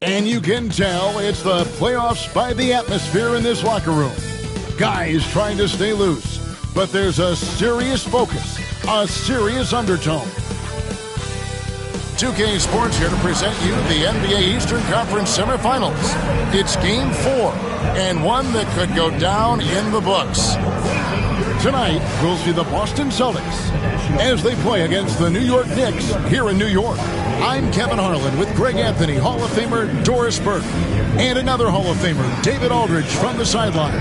And you can tell it's the playoffs by the atmosphere in this locker room. Guys trying to stay loose, but there's a serious focus, a serious undertone. 2K Sports here to present you the NBA Eastern Conference semifinals. It's Game 4, and one that could go down in the books. Tonight, we'll see the Boston Celtics as they play against the New York Knicks here in New York. I'm Kevin Harlan with Greg Anthony, Hall of Famer Doris Burke, and another Hall of Famer, David Aldridge, from the sidelines.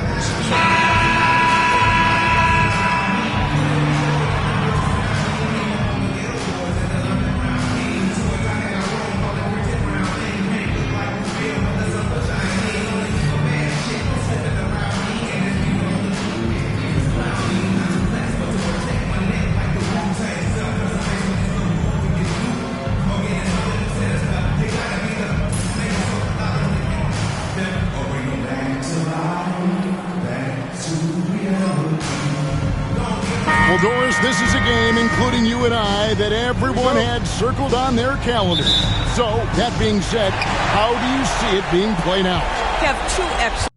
Well, Doris, this is a game, including you and I, that everyone had circled on their calendar. So, that being said, how do you see it being played out? Have two excellent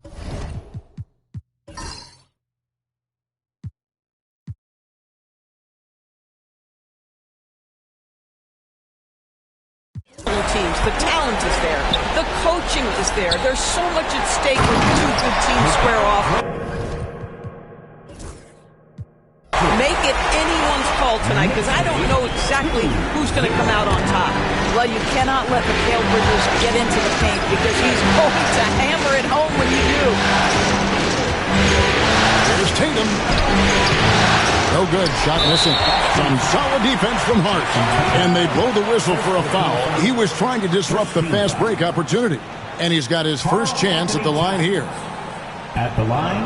teams. The talent is there. The coaching is there. There's so much at stake when two good teams square off. Make it anyone's call tonight, because I don't know exactly who's going to come out on top. Well, you cannot let Mikal Bridges get into the paint, because he's going to hammer it home when you do. There's Tatum. No good. Shot missing. Some solid defense from Hart. And they blow the whistle for a foul. He was trying to disrupt the fast break opportunity. And he's got his first chance at the line here. At the line,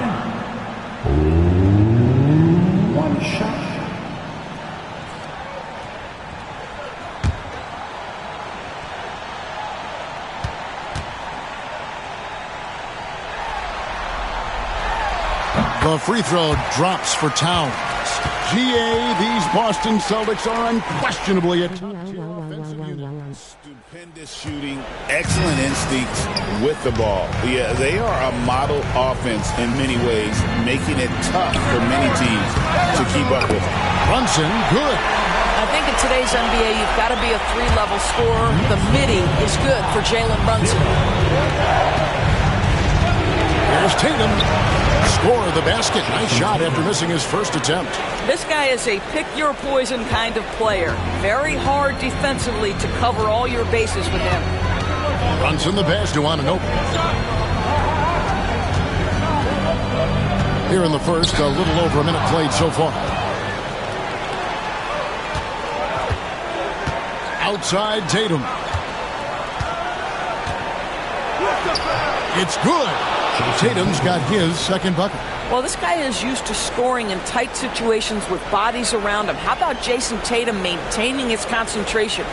one shot. The free throw drops for Towns. GA, these Boston Celtics are unquestionably a top-tier offensive unit. Stupendous shooting, excellent instincts with the ball. Yeah, they are a model offense in many ways, making it tough for many teams to keep up with. Brunson, good. I think in today's NBA, you've got to be a three-level scorer. The midi is good for Jalen Brunson. There's Tatum. Score of the basket. Nice shot after missing his first attempt. This guy is a pick-your-poison kind of player. Very hard defensively to cover all your bases with him. Brunson the pass to Anunoby. Here in the first, a little over a minute played so far. Outside Tatum. It's good. Tatum's got his second bucket. Well, this guy is used to scoring in tight situations with bodies around him. How about Jason Tatum maintaining his concentration?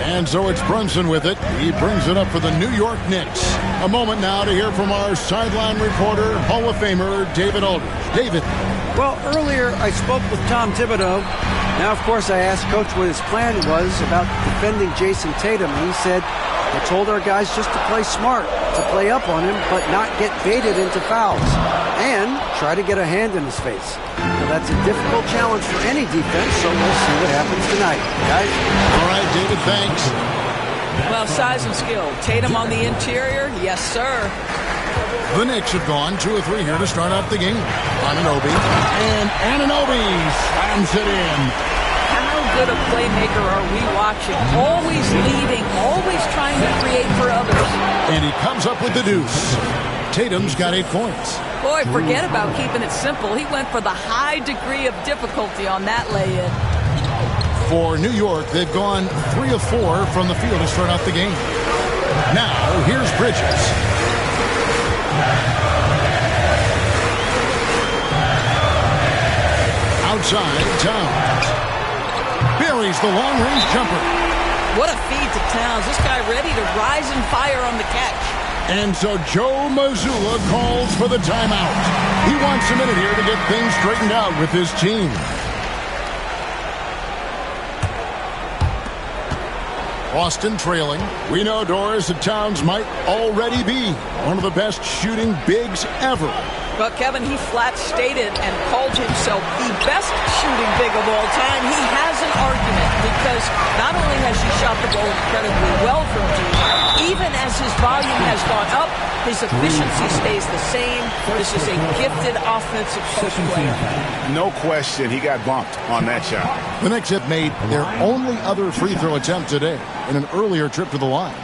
And so it's Brunson with it. He brings it up for the New York Knicks. A moment now to hear from our sideline reporter, Hall of Famer David Aldridge. David. Well, earlier I spoke with Tom Thibodeau. Now, of course, I asked Coach what his plan was about defending Jason Tatum. And he said, I told our guys just to play smart, to play up on him, but not get baited into fouls, and try to get a hand in his face. Now, that's a difficult challenge for any defense, so we'll see what happens tonight. Guys? All right, David, thanks. Well, size and skill. Tatum on the interior? Yes, sir. The Knicks have gone 2 or 3 here to start out the game. Anunoby. And Anunoby slams it in. How good a playmaker are we watching? Always leading, always trying to create for others. And he comes up with the deuce. Tatum's got 8 points. Boy, forget about keeping it simple. He went for the high degree of difficulty on that lay-in. For New York, they've gone 3 of 4 from the field to start out the game. Now, here's Bridges. Outside, Towns. Buries the long-range jumper. What a feed to Towns. This guy ready to rise and fire on the catch. And so Joe Mazzulla calls for the timeout. He wants a minute here to get things straightened out with his team. Boston trailing. We know, Doris, that Towns might already be one of the best shooting bigs ever. Well, Kevin, he flat stated and called himself the best shooting big of all time. He has an argument because not only has he shot the ball incredibly well from deep, even as his volume has gone up, his efficiency stays the same. This is a gifted offensive post player. No question, he got bumped on that shot. The Knicks have made their only other free throw attempt today in an earlier trip to the line.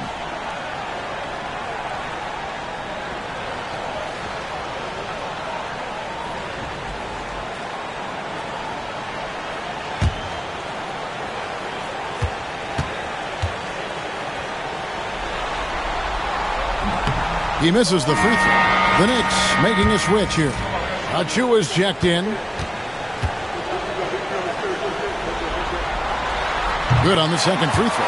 He misses the free throw. The Knicks making a switch here. Achua's checked in. Good on the second free throw.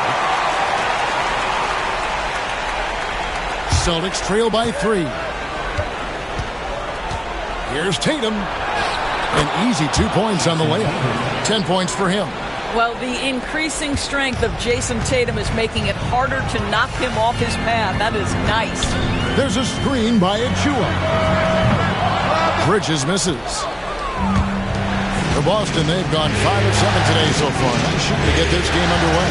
Celtics trail by 3. Here's Tatum. An easy 2 points on the layup. 10 points for him. Well, the increasing strength of Jason Tatum is making it harder to knock him off his path. That is nice. There's a screen by Achua. Bridges misses. For Boston, they've gone 5 of 7 today so far. That should get this game underway.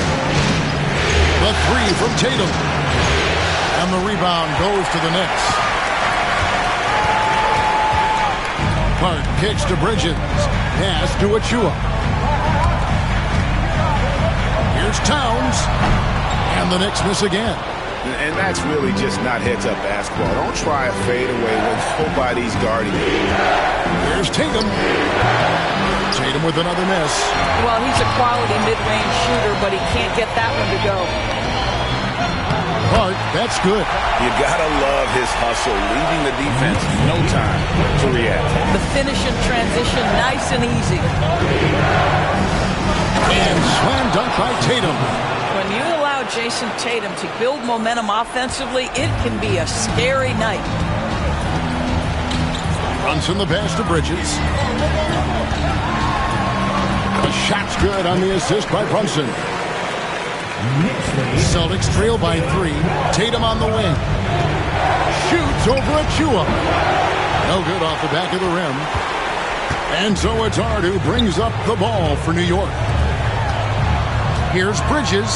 The 3 from Tatum. And the rebound goes to the Knicks. Hart kicks to Bridges. Pass to Achua. Here's Towns. And the Knicks miss again. And that's really just not heads-up basketball. Don't try a fadeaway when nobody's guarding you. Here's Tatum. Tatum with another miss. Well, he's a quality mid-range shooter, but he can't get that one to go. Hart, that's good. You gotta love his hustle, leaving the defense no time to react. The finish in transition, nice and easy. And slam dunk by Tatum. When you allow Jason Tatum to build momentum offensively, it can be a scary night. Brunson the pass to Bridges. The shot's good on the assist by Brunson. Celtics trail by 3. Tatum on the wing. Shoots over Achua. No good off the back of the rim. And so it's Hart who brings up the ball for New York. Here's Bridges.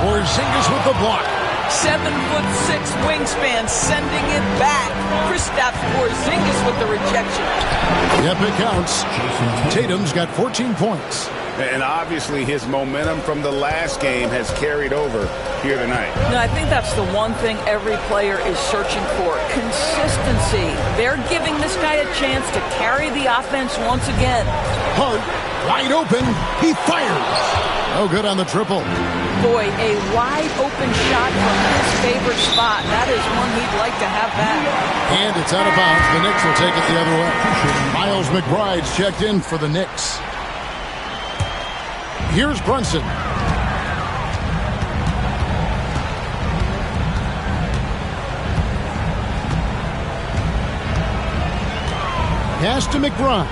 Porzingis with the block. 7'6" wingspan, sending it back. Kristaps Porzingis with the rejection. Yep, it counts. Tatum's got 14 points. And obviously his momentum from the last game has carried over here tonight. No, I think that's the one thing every player is searching for. Consistency. They're giving this guy a chance to carry the offense once again. Hart, wide open. He fires. No good on the triple. Boy, a wide open shot from his favorite spot. That is one he'd like to have back. And it's out of bounds. The Knicks will take it the other way. Miles McBride's checked in for the Knicks. Here's Brunson. Pass to McBride.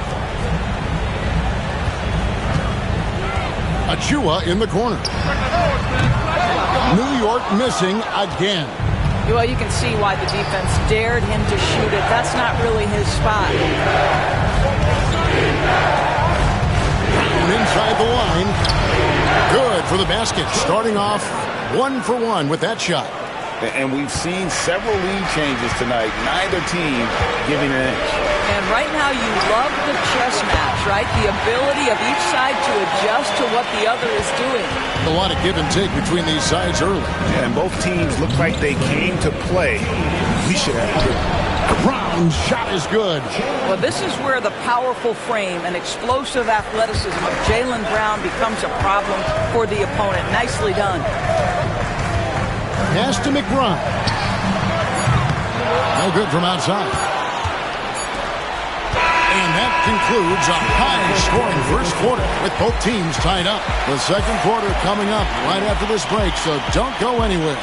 Achua in the corner. New York missing again. Well, you can see why the defense dared him to shoot it. That's not really his spot. Inside the line. Good for the basket. Starting off 1 for 1 with that shot. And we've seen several lead changes tonight. Neither team giving an inch. And right now you love the chess match, right? The ability of each side to adjust to what the other is doing. A lot of give and take between these sides early. Yeah, and both teams look like they came to play. We should have. Brown's shot is good. Well, this is where the powerful frame and explosive athleticism of Jaylen Brown becomes a problem for the opponent. Nicely done. Pass to McBride. No good from outside. And that concludes a high-scoring first quarter with both teams tied up. The second quarter coming up right after this break, so don't go anywhere.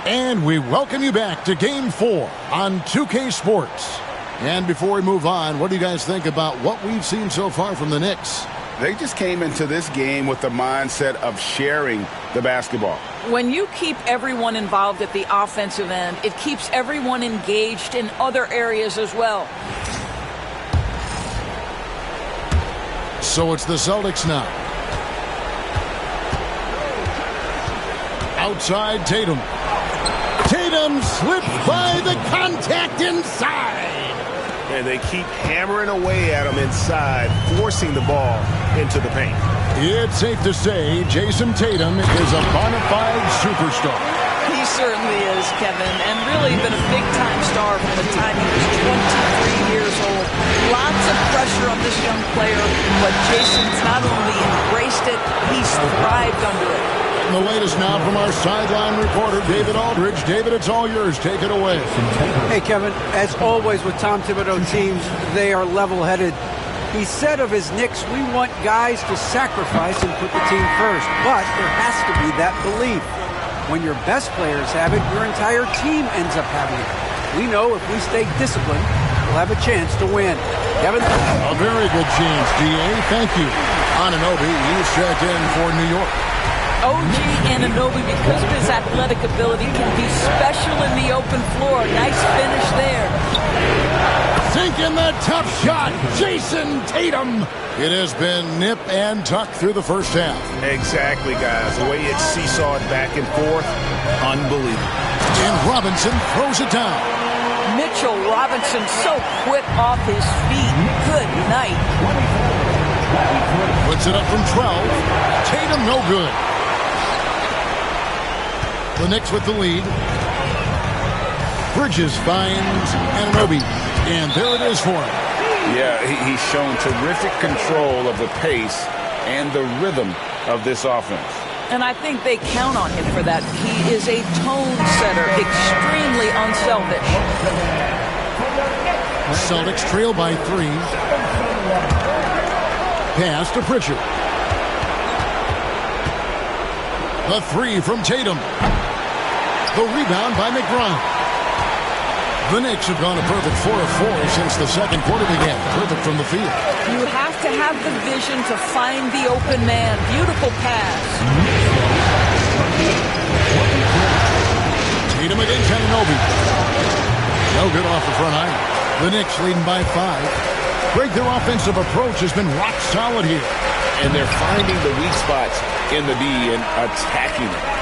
And we welcome you back to Game 4 on 2K Sports. And before we move on, what do you guys think about what we've seen so far from the Knicks? They just came into this game with the mindset of sharing the basketball. When you keep everyone involved at the offensive end, it keeps everyone engaged in other areas as well. So it's the Celtics now. Outside Tatum. Tatum slips by the contact inside. And they keep hammering away at him inside, forcing the ball into the paint. It's safe to say Jason Tatum is a bona fide superstar. He certainly is, Kevin, and really been a big-time star from the time he was 23 years old. Lots of pressure on this young player, but Jason's not only embraced it, he's thrived under it. And the latest now from our sideline reporter, David Aldridge. David, it's all yours. Take it away. Hey, Kevin, as always with Tom Thibodeau teams, they are level-headed. He said of his Knicks, we want guys to sacrifice and put the team first, but there has to be that belief. When your best players have it, your entire team ends up having it. We know if we stay disciplined, we'll have a chance to win. Kevin? A very good chance, D.A. Thank you. Anunoby, he's checked in for New York. OG Anunoby, because of his athletic ability, can be special in the open floor. Nice finish there. Sinking the tough shot, Jason Tatum. It has been nip and tuck through the first half. Exactly, guys. The way it's seesawed back and forth, unbelievable. And Robinson throws it down. Mitchell Robinson so quick off his feet. Good night. Puts it up from 12. Tatum no good. The Knicks with the lead. Bridges finds Anunoby. And there it is for him. Yeah, he's shown terrific control of the pace and the rhythm of this offense. And I think they count on him for that. He is a tone setter, extremely unselfish. Celtics trail by 3. Pass to Pritchard. The 3 from Tatum. The rebound by McBride. The Knicks have gone a perfect 4 of 4 since the second quarter began. Perfect from the field. You have to have the vision to find the open man. Beautiful pass. Tatum against Anunoby. No good off the front iron. The Knicks leading by 5. Greg, their offensive approach has been rock solid here. And they're finding the weak spots in the D and attacking them.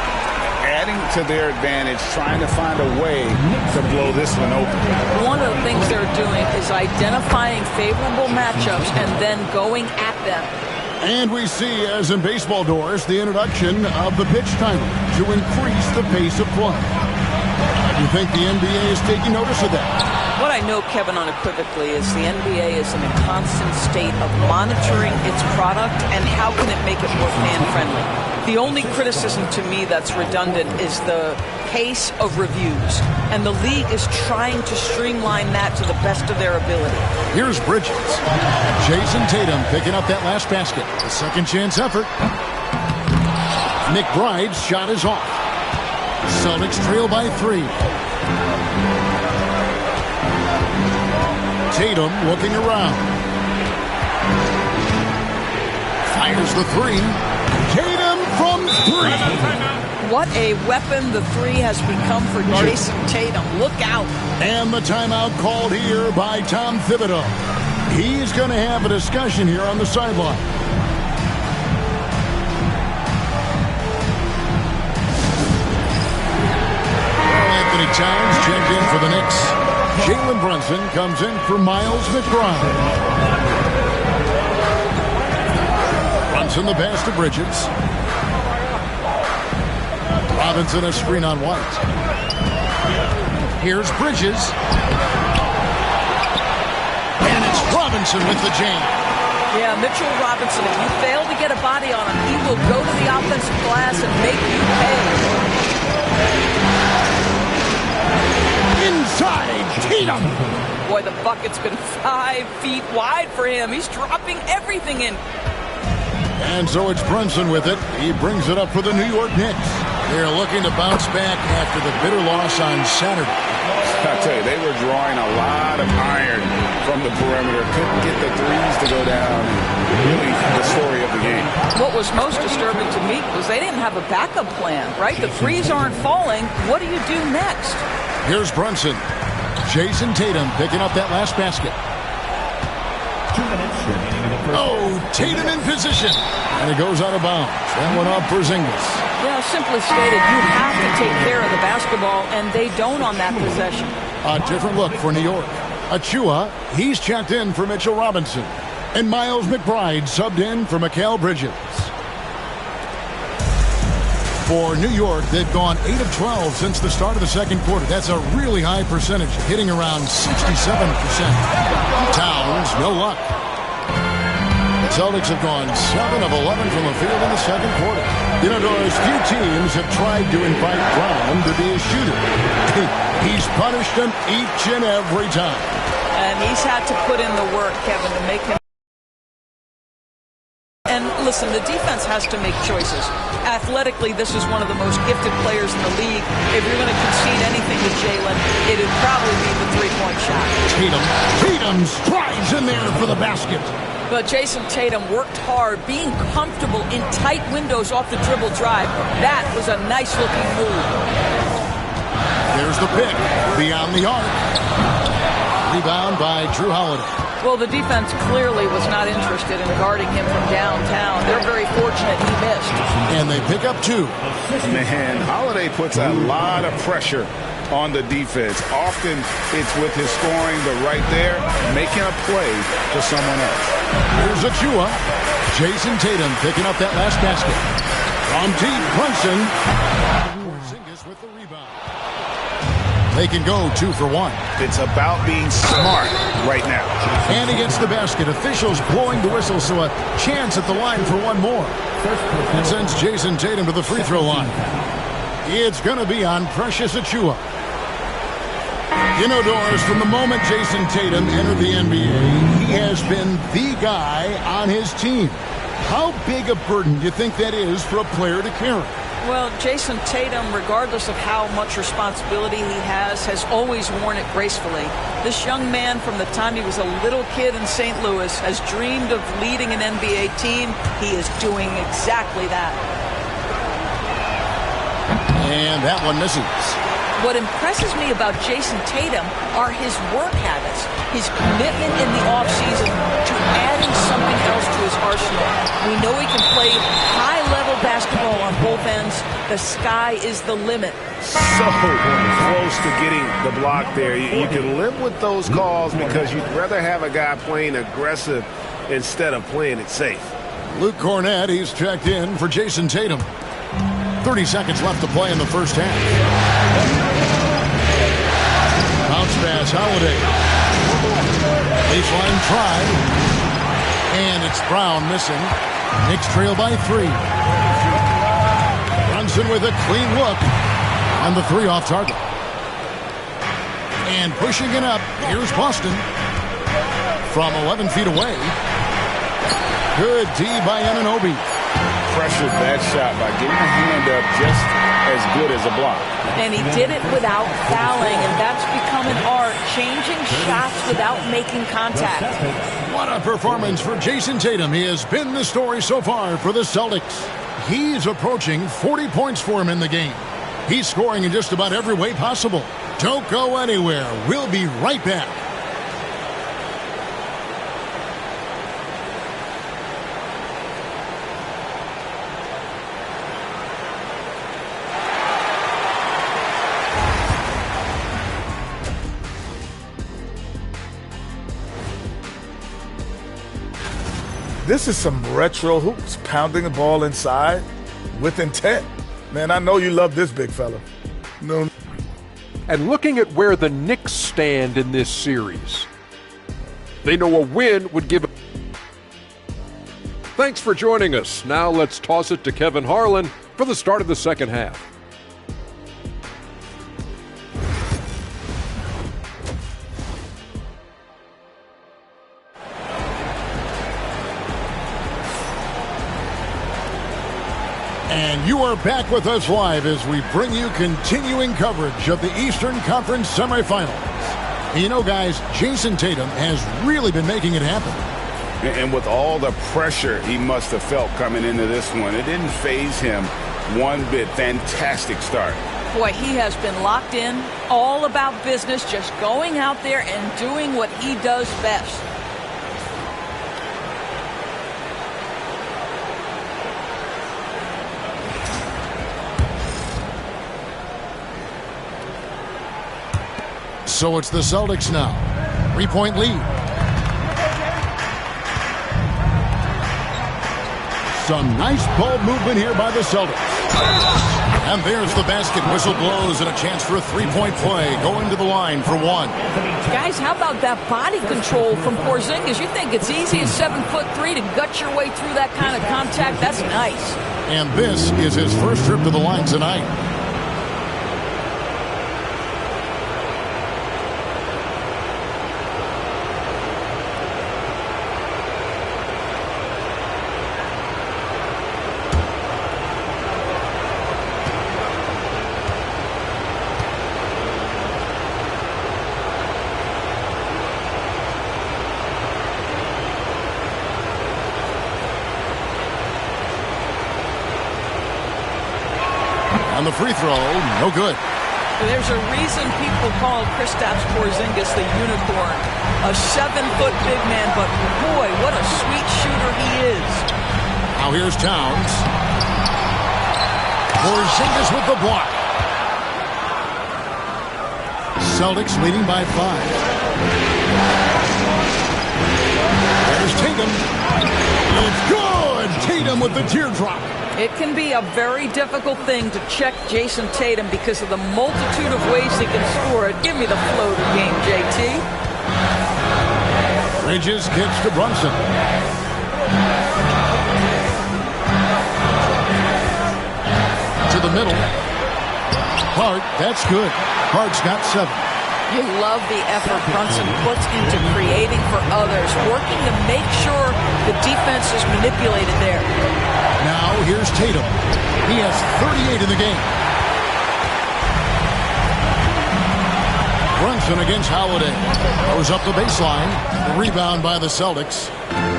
Adding to their advantage, trying to find a way to blow this one open. One of the things they're doing is identifying favorable matchups and then going at them. And we see, as in baseball doors, the introduction of the pitch timer to increase the pace of play. You think the NBA is taking notice of that? What I know, Kevin, unequivocally is the NBA is in a constant state of monitoring its product and how can it make it more fan-friendly. The only criticism to me that's redundant is the pace of reviews. And the league is trying to streamline that to the best of their ability. Here's Bridges. Jason Tatum picking up that last basket. A second chance effort. McBride's shot is off. Celtics trail by 3. Tatum looking around. Fires the 3. Tatum from 3. What a weapon the 3 has become for Jason Tatum. Look out. And the timeout called here by Tom Thibodeau. He's going to have a discussion here on the sideline. Anthony Towns checked in for the Knicks. Jalen Brunson comes in for Miles McBride. Brunson the pass to Bridges. Robinson a screen on White. Here's Bridges. And it's Robinson with the jam. Yeah, Mitchell Robinson, if you fail to get a body on him, he will go to the offensive glass and make you pay. Inside Tatum. Boy, the bucket's been 5 feet wide for him. He's dropping everything in. And so it's Brunson with it. He brings it up for the New York Knicks. They're looking to bounce back after the bitter loss on Saturday. I tell you, they were drawing a lot of iron from the perimeter. Couldn't get the threes to go down. Really the story of the game. What was most disturbing to me was they didn't have a backup plan, right? The threes aren't falling. What do you do next? Here's Brunson. Jason Tatum picking up that last basket. 2 minutes remaining in the first. Oh, Tatum in position. And it goes out of bounds. That one off Porzingis. Yeah, simply stated, you have to take care of the basketball, and they don't on that possession. A different look for New York. Achua, he's checked in for Mitchell Robinson. And Miles McBride subbed in for Mikal Bridges. For New York, they've gone 8 of 12 since the start of the second quarter. That's a really high percentage, hitting around 67%. Towns, no luck. The Celtics have gone 7 of 11 from the field in the second quarter. You know, Doris, few teams have tried to invite Brown to be a shooter. He's punished them each and every time. And he's had to put in the work, Kevin, to make him. And listen, the defense has to make choices. Athletically, this is one of the most gifted players in the league. If you're going to concede anything to Jalen, it would probably be the three-point shot. Tatum strides in there for the basket. But Jason Tatum worked hard, being comfortable in tight windows off the dribble drive. That was a nice-looking move. There's the pick beyond the arc. Rebound by Drew Holiday. Well, the defense clearly was not interested in guarding him from downtown. They're very fortunate he missed. And they pick up 2. Man, Holiday puts a lot of pressure on the defense. Often it's with his scoring, but right there, making a play for someone else. Here's Achua. Jason Tatum picking up that last basket. From deep, Brunson. Porzingis with the rebound. They can go 2 for 1. It's about being smart right now. And he gets the basket. Officials blowing the whistle, so a chance at the line for one more. And sends Jason Tatum to the free throw line. It's going to be on Precious Achua. You know, Doris, from the moment Jason Tatum entered the NBA, he has been the guy on his team. How big a burden do you think that is for a player to carry? Well, Jason Tatum, regardless of how much responsibility he has always worn it gracefully. This young man, from the time he was a little kid in St. Louis, has dreamed of leading an NBA team. He is doing exactly that. And that one misses. What impresses me about Jason Tatum are his work habits, his commitment in the offseason to adding something else to his arsenal. We know he can play high-level basketball on both ends. The sky is the limit. So close to getting the block there. You can live with those calls because you'd rather have a guy playing aggressive instead of playing it safe. Luke Cornett, he's checked in for Jason Tatum. 30 seconds left to play in the first half. Bounce pass, Holiday. Baseline try. And it's Brown missing. Knicks trail by 3. Brunson with a clean look. And the 3 off target. And pushing it up, here's Boston. From 11 feet away. Good D by Anunoby. Pressured that shot by getting a hand up just as good as a block. And he did it without fouling, and that's become an art, changing shots without making contact. What a performance for Jason Tatum. He has been the story so far for the Celtics. He's approaching 40 points for him in the game. He's scoring in just about every way possible. Don't go anywhere. We'll be right back. This is some retro hoops, pounding the ball inside with intent. Man, I know you love this big fella. No. And looking at where the Knicks stand in this series, they know a win would give. Thanks for joining us. Now let's toss it to Kevin Harlan for the start of the second half. And you are back with us live as we bring you continuing coverage of the Eastern Conference semifinals. You know, guys, Jason Tatum has really been making it happen. And with all the pressure he must have felt coming into this one, it didn't faze him one bit. Fantastic start. Boy, he has been locked in, all about business, just going out there and doing what he does best. So it's the Celtics now. 3-point lead. Some nice ball movement here by the Celtics. And there's the basket. Whistle blows and a chance for a three-point play. Going to the line for one. Guys, how about that body control from Porzingis? You think it's easy at 7'3" to gut your way through that kind of contact? That's nice. And this is his first trip to the line tonight. On the free throw, no good. There's a reason people call Kristaps Porzingis the unicorn. A 7-foot big man, but boy, what a sweet shooter he is. Now here's Towns. Porzingis with the block. Celtics leading by 5. There's Tatum. It's good! Tatum with the teardrop. It can be a very difficult thing to check Jason Tatum because of the multitude of ways he can score it. Give me the floater game, JT. Bridges kicks to Brunson. To the middle. Hart, that's good. Hart's got 7. You love the effort Brunson puts into creating for others, working to make sure the defense is manipulated there. Now here's Tatum. He has 38 in the game. Brunson against Holiday. Goes up the baseline. Rebound by the Celtics.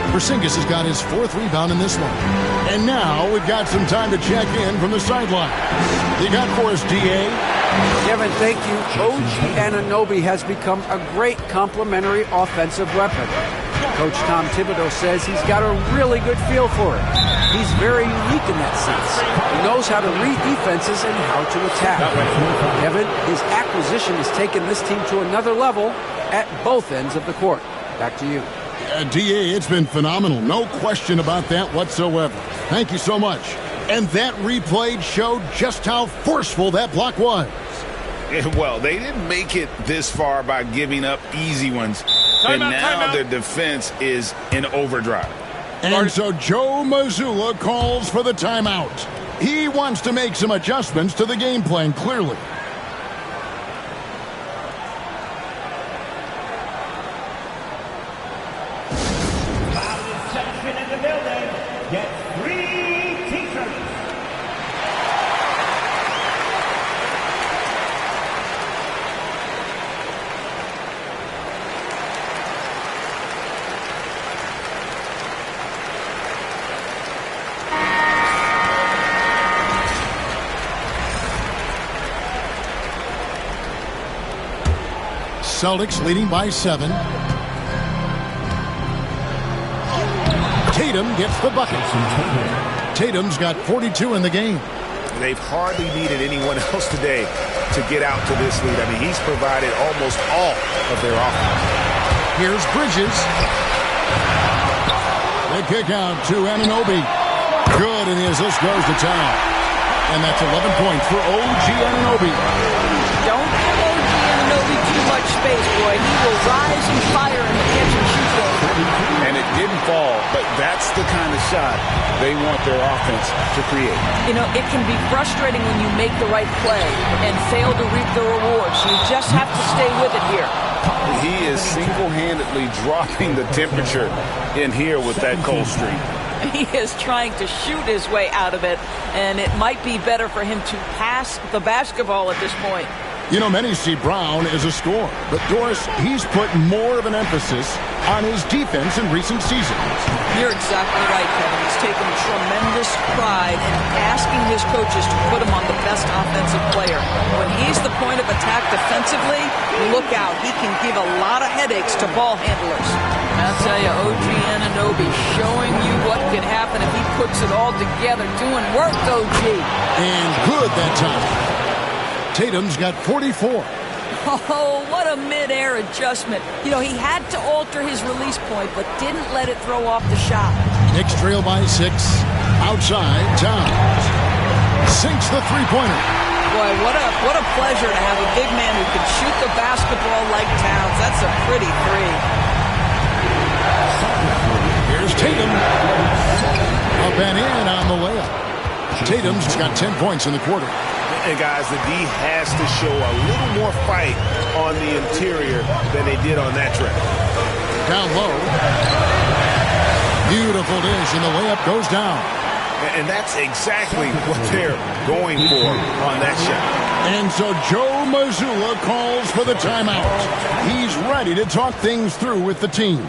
Porzingis has got his 4th rebound in this one. And now we've got some time to check in from the sideline. You got for us, D.A.? Kevin, thank you. OG Anunoby has become a great complementary offensive weapon. Coach Tom Thibodeau says he's got a really good feel for it. He's very unique in that sense. He knows how to read defenses and how to attack. Kevin, his acquisition has taken this team to another level at both ends of the court. Back to you. D.A., it's been phenomenal. No question about that whatsoever. Thank you so much. And that replay showed just how forceful that block was. Well, they didn't make it this far by giving up easy ones. And now their defense is in overdrive. And so Joe Mazzulla calls for the timeout. He wants to make some adjustments to the game plan, clearly. Celtics leading by 7. Tatum gets the bucket. Tatum's got 42 in the game. They've hardly needed anyone else today to get out to this lead. I mean, he's provided almost all of their offense. Here's Bridges. They kick out to Anunoby. Good, and his list goes to town. And that's 11 points for OG Anunoby. Don't give OG Anunoby too much space, boy. He will rise and fire in the catch-and-shoot game. And it didn't fall, but that's the kind of shot they want their offense to create. You know, it can be frustrating when you make the right play and fail to reap the rewards. You just have to stay with it here. He is single-handedly dropping the temperature in here with that cold streak. He is trying to shoot his way out of it, and it might be better for him to pass the basketball at this point. You know, many see Brown as a scorer, but Doris, he's put more of an emphasis on his defense in recent seasons. You're exactly right, Kevin. He's taken tremendous pride in asking his coaches to put him on the best offensive player. When he's the point of attack defensively, look out. He can give a lot of headaches to ball handlers. I'll tell you, OG Anunoby showing you what can happen if he puts it all together. Doing work, OG. And good that time. Tatum's got 44. Oh, what a mid-air adjustment. You know, he had to alter his release point, but didn't let it throw off the shot. Knicks trail by 6. Outside, Towns sinks the three-pointer. Boy, what a pleasure to have a big man who can shoot the basketball like Towns. That's a pretty three. Here's Tatum. Up and in on the layup. Tatum's got 10 points in the quarter. And guys, the D has to show a little more fight on the interior than they did on that trip. Down low. Beautiful dish, and the layup goes down. And that's exactly what they're going for on that shot. And so Joe Mazzulla calls for the timeout. He's ready to talk things through with the team.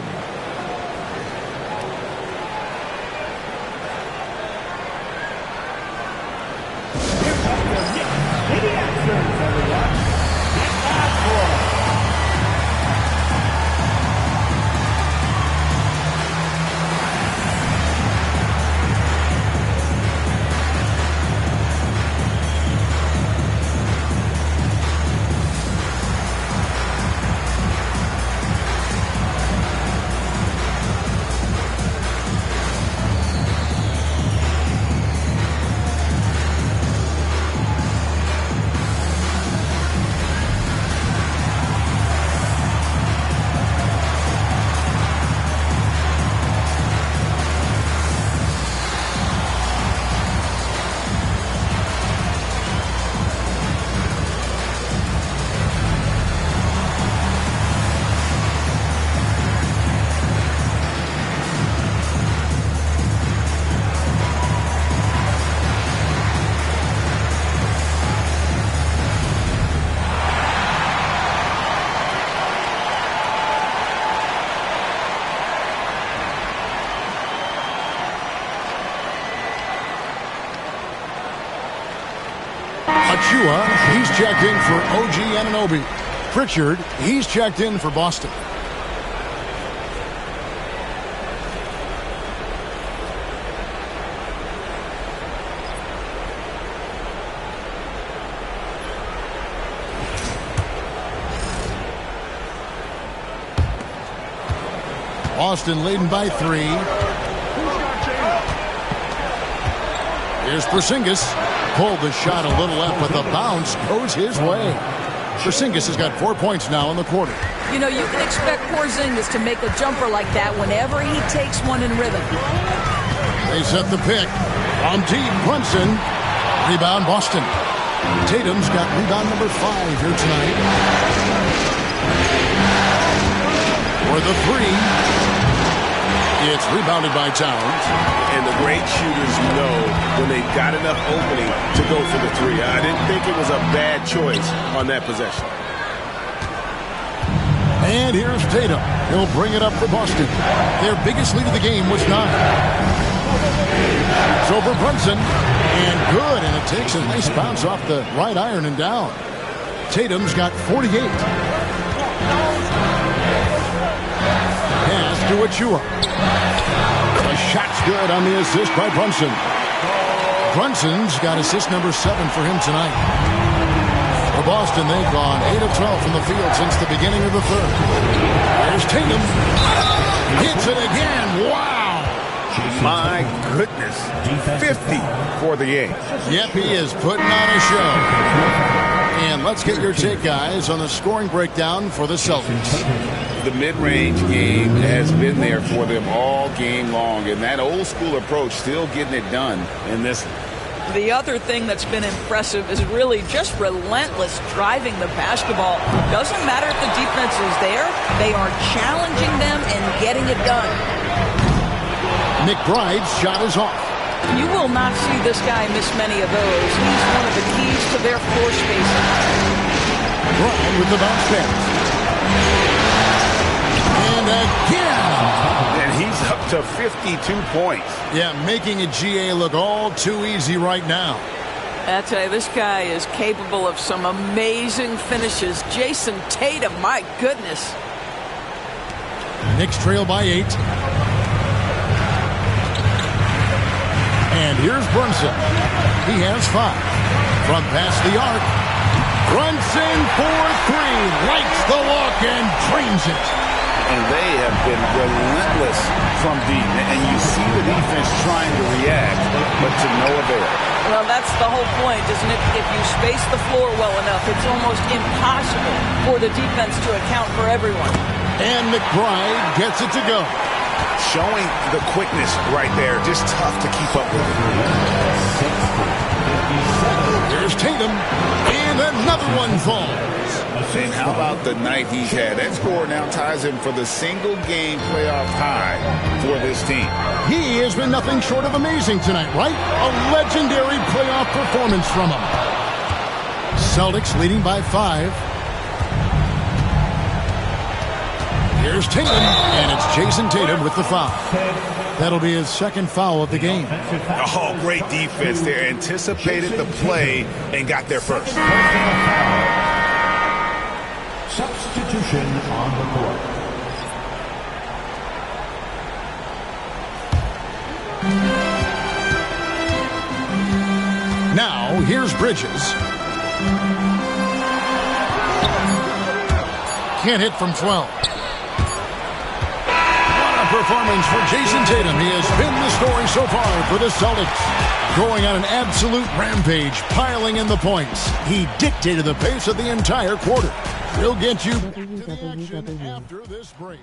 Achua, he's checked in for OG Anunoby. Pritchard, he's checked in for Boston. Boston leading by 3. Here's Porzingis. Pulled the shot a little left, but the bounce goes his way. Porzingis has got 4 points now in the quarter. You know, you can expect Porzingis to make a jumper like that whenever he takes one in rhythm. They set the pick. On deep, Brunson. Rebound, Boston. Tatum's got rebound number 5 here tonight. For the 3. It's rebounded by Towns. And the great shooters know when they've got enough opening to go for the 3. I didn't think it was a bad choice on that possession. And here's Tatum. He'll bring it up for Boston. Their biggest lead of the game was 9. It's over Brunson. And good. And it takes a nice bounce off the right iron and down. Tatum's got 48. Pass to Achua. The shot's good on the assist by Brunson. Brunson's got assist number 7 for him tonight. For Boston, they've gone 8 of 12 from the field since the beginning of the third. There's Tatum. Hits it again. Wow. My goodness. 50 for the game. Yep, he is putting on a show. And let's get your take, guys, on the scoring breakdown for the Celtics. The mid-range game has been there for them all game long, and that old-school approach still getting it done in this one. The other thing that's been impressive is really just relentless driving the basketball. Doesn't matter if the defense is there, they are challenging them and getting it done. McBride's shot is off. You will not see this guy miss many of those. He's one of the keys to their floor spacing. Brown with the bounce pass. And again. And he's up to 52 points. Yeah, making a GA look all too easy right now. I tell you, this guy is capable of some amazing finishes. Jason Tatum, my goodness. Knicks trail by 8. And here's Brunson. He has 5. From past the arc. Brunson for 3. Lights the walk and drains it. And they have been relentless from deep. And you see the defense trying to react, but to no avail. Well, that's the whole point, isn't it? If you space the floor well enough, it's almost impossible for the defense to account for everyone. And McBride gets it to go. Showing the quickness right there. Just tough to keep up with it. There's Tatum. And another one falls. And how about the night he's had? That score now ties him for the single-game playoff high for this team. He has been nothing short of amazing tonight, right? A legendary playoff performance from him. Celtics leading by 5. Here's Tatum, and it's Jason Tatum with the foul. That'll be his second foul of the game. Oh, great defense there. Anticipated the play and got there first. Substitution on the court. Now, here's Bridges. Can't hit from 12. Performance for Jason Tatum. He has been the story so far for the Celtics. Going on an absolute rampage, piling in the points. He dictated the pace of the entire quarter. He'll get you to the action after this break.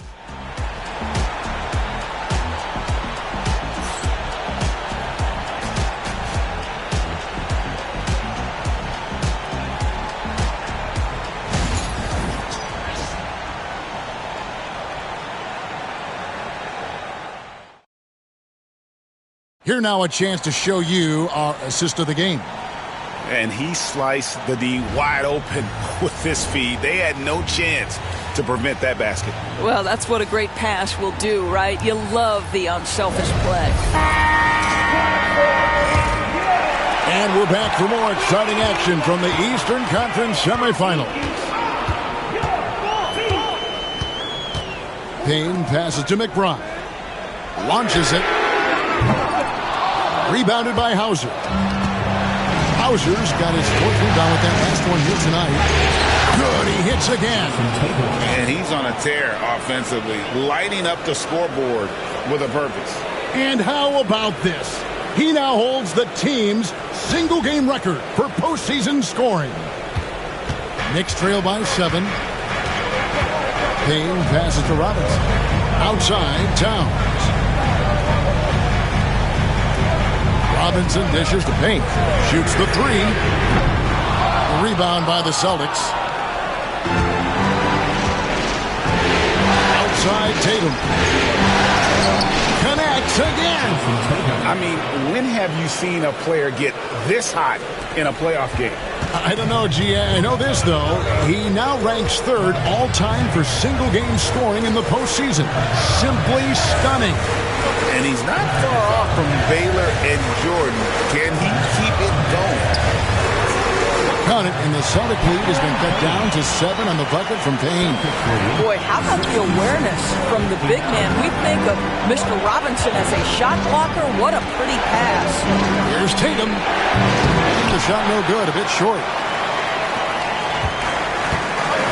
Here now a chance to show you our assist of the game. And he sliced the D wide open with this feed. They had no chance to prevent that basket. Well, that's what a great pass will do, right? You love the unselfish play. And we're back for more exciting action from the Eastern Conference semifinals. Payne passes to McBride. Launches it. Rebounded by Hauser. Hauser's got his 4th rebound with that last one here tonight. Good, he hits again. And he's on a tear offensively, lighting up the scoreboard with a purpose. And how about this? He now holds the team's single-game record for postseason scoring. Knicks trail by 7. Payne passes to Robinson. Outside, Towns. Robinson dishes to Payne. Shoots the 3. Rebound by the Celtics. Outside Tatum. Connects again. I mean, when have you seen a player get this hot in a playoff game? I don't know, G. I know this, though. He now ranks 3rd all-time for single-game scoring in the postseason. Simply stunning. And he's not far off from Baylor and Jordan. Can he keep it going? Count it, and the Celtic lead has been cut down to 7 on the bucket from Payne. Boy, how about the awareness from the big man? We think of Mr. Robinson as a shot blocker. What a pretty pass. Here's Tatum. The shot no good, a bit short.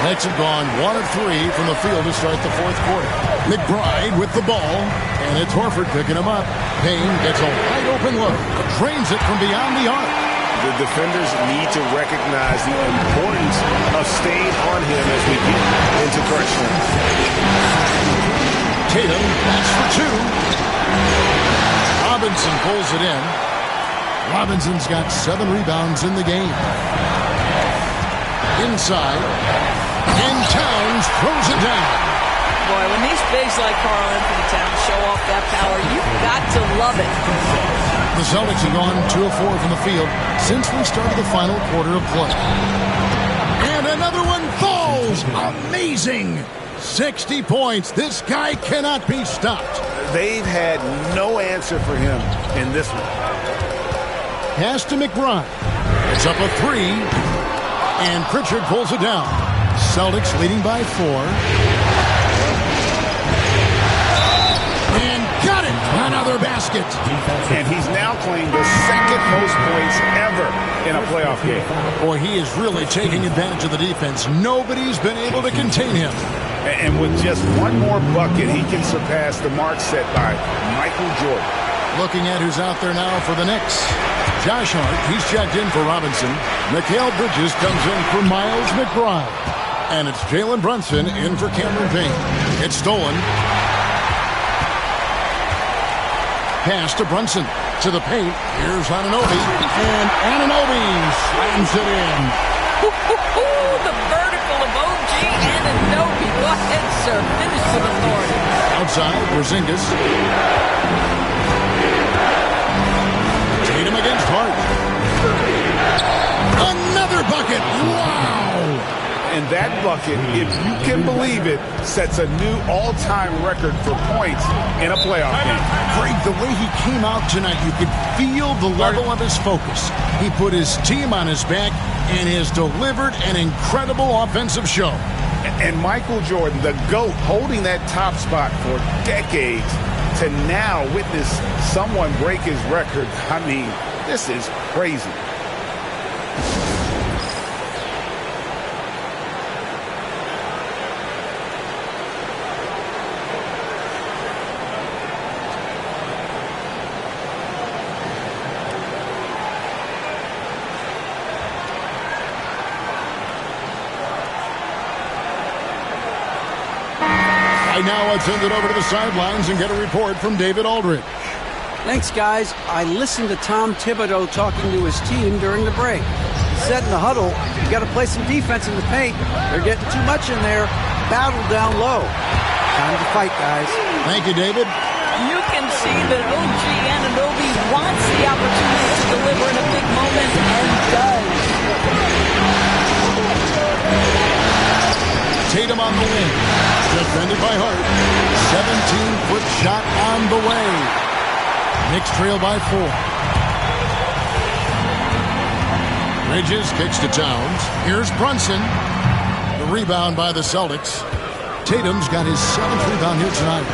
Knicks have gone 1 of 3 from the field to start the 4th quarter. McBride with the ball, and it's Horford picking him up. Payne gets a wide open look, drains it from beyond the arc. The defenders need to recognize the importance of staying on him as we get into crunch time. Tatum, that's for 2. Robinson pulls it in. Robinson's got 7 rebounds in the game. Inside. And Towns throws it down. Boy, when these bigs like Karl Anthony Towns show off that power, you've got to love it. The Celtics have gone 2 of 4 from the field since we started the final quarter of play. And another one falls. Amazing. 60 points. This guy cannot be stopped. They've had no answer for him in this one. Pass to McBride. It's up a 3. And Pritchard pulls it down. Celtics leading by 4. And got it. Another basket. And he's now claimed the second most points ever in a playoff game. Boy, he is really taking advantage of the defense. Nobody's been able to contain him. And with just one more bucket, he can surpass the mark set by Michael Jordan. Looking at who's out there now for the Knicks. Josh Hart, he's checked in for Robinson. Mikal Bridges comes in for Miles McBride. And it's Jalen Brunson in for Cameron Payne. It's stolen. Pass to Brunson. To the paint. Here's Anunoby. And Anunoby slams it in. The vertical of OG Anunoby. Go ahead, sir. Finish with authority. Outside, Porzingis. Tatum against Hart. Another bucket. Wow. And that bucket, if you can believe it, sets a new all-time record for points in a playoff game. Greg, the way he came out tonight, you could feel the level of his focus. He put his team on his back and has delivered an incredible offensive show. And Michael Jordan, the GOAT, holding that top spot for decades, to now witness someone break his record. I mean, this is crazy. Now let's send it over to the sidelines and get a report from David Aldridge. Thanks, guys. I listened to Tom Thibodeau talking to his team during the break. He said in the huddle, you got to play some defense in the paint. They're getting too much in there. Battle down low. Time to fight, guys. Thank you, David. You can see that OG Anunoby wants the opportunity to deliver in a big moment and does. Tatum on the wing. Defended by Hart. 17-foot shot on the way. Knicks trail by 4. Bridges kicks to Towns. Here's Brunson. The rebound by the Celtics. Tatum's got his 7th rebound here tonight.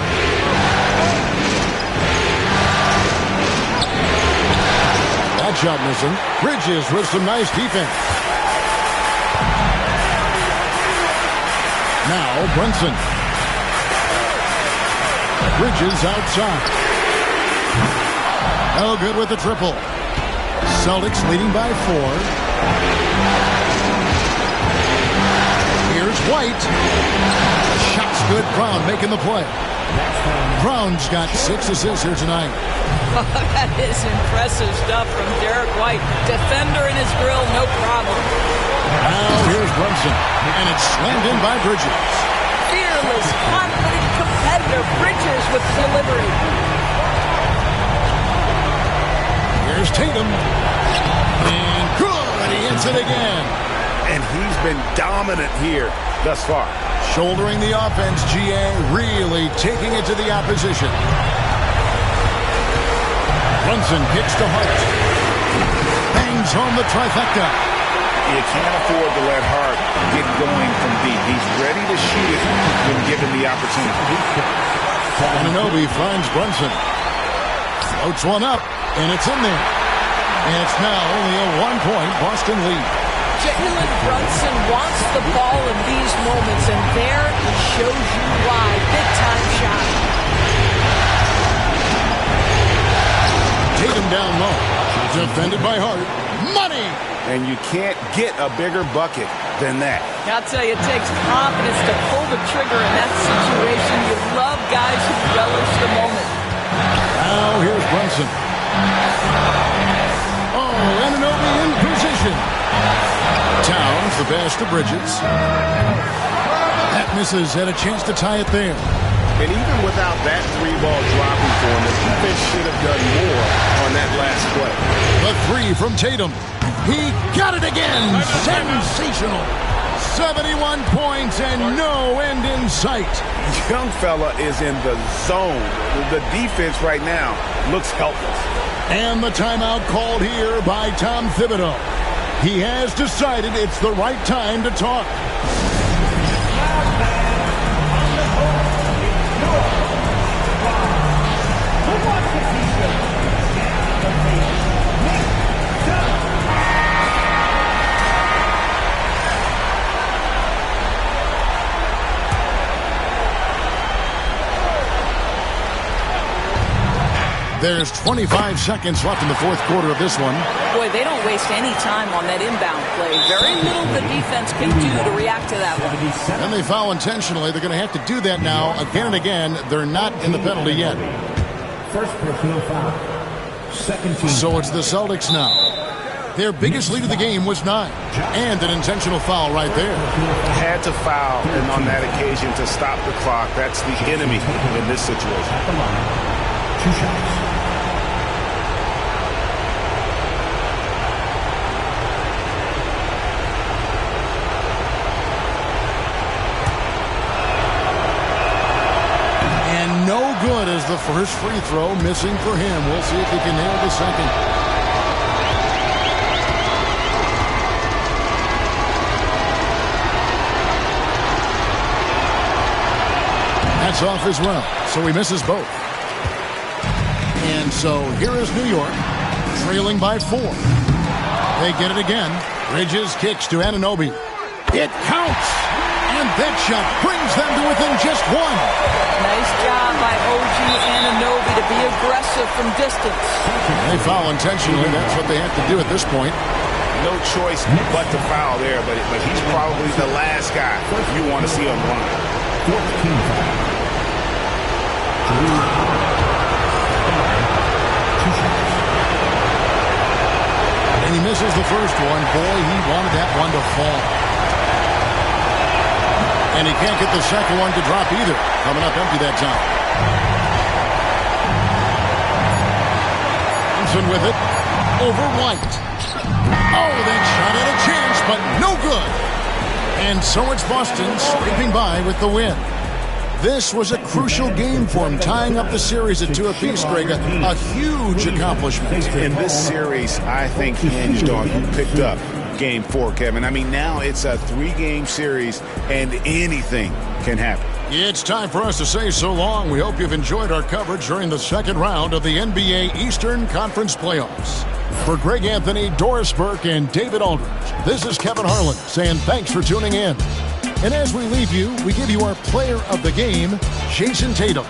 That shot missing. Bridges with some nice defense. Now Brunson. Bridges outside. Oh, good with the triple. Celtics leading by 4. Here's White. Shot's good. Brown making the play. Brown's got 6 assists here tonight. Oh, that is impressive stuff from Derek White. Defender in his grill, no problem. Now here's Brunson, and it's slammed in by Bridges. Fearless, confident competitor. Bridges with delivery. Here's Tatum. And good, he hits it again. And he's been dominant here thus far. Shouldering the offense, GA really taking it to the opposition. Brunson kicks to Hart. Bangs home the trifecta. You can't afford to let Hart get going from deep. He's ready to shoot it when given the opportunity. Anunoby finds Brunson. Floats one up, and it's in there. And it's now only a 1-point Boston lead. Jalen Brunson wants the ball in these moments, and there he shows you why. Big-time shot. Tatum down low. Defended by Hart. Money! And you can't get a bigger bucket than that. I'll tell you, it takes confidence to pull the trigger in that situation. You love guys who relish the moment. Now here's Brunson. Oh, Anunoby in position. Towns, the pass to Bridges. That misses, had a chance to tie it there. And even without that 3-ball dropping for him, the defense should have done more on that last play. The three from Tatum. He got it again. Sensational. 71 points and no end in sight. Young fella is in the zone. The defense right now looks helpless. And the timeout called here by Tom Thibodeau. He has decided it's the right time to talk. There's 25 seconds left in the fourth quarter of this one. Boy, they don't waste any time on that inbound play. Very little the defense can do to react to that one. And they foul intentionally. They're going to have to do that now again and again. They're not in the penalty yet. First personal foul. Second team. So it's the Celtics now. Their biggest lead of the game was 9. And an intentional foul right there. Had to foul, and on that occasion to stop the clock. That's the enemy in this situation. Come on. 2 shots. No good as the first free throw missing for him. We'll see if he can nail the second. That's off as well, so he misses both. And so here is New York, trailing by 4. They get it again. Bridges kicks to Anunoby. It counts! And that shot brings them to within just 1. Nice job by OG Anunoby to be aggressive from distance. They foul intentionally. That's what they have to do at this point. No choice but to foul there, but he's probably the last guy you want to see on the line. 14 foul. 2 shots. And he misses the first one. Boy, he wanted that one to fall. And he can't get the second one to drop either. Coming up empty that time. Johnson with it. Over White. Oh, that shot had a chance, but no good. And so it's Boston scraping by with the win. This was a crucial game for him, tying up the series at 2 apiece, Greg. A huge accomplishment. In this series, I think hinged on who picked up Game 4, Kevin. I mean, now it's a 3-game series, and anything can happen. It's time for us to say so long. We hope you've enjoyed our coverage during the second round of the NBA Eastern Conference Playoffs. For Greg Anthony, Doris Burke, and David Aldridge, this is Kevin Harlan saying thanks for tuning in. And as we leave you, we give you our player of the game, Jason Tatum.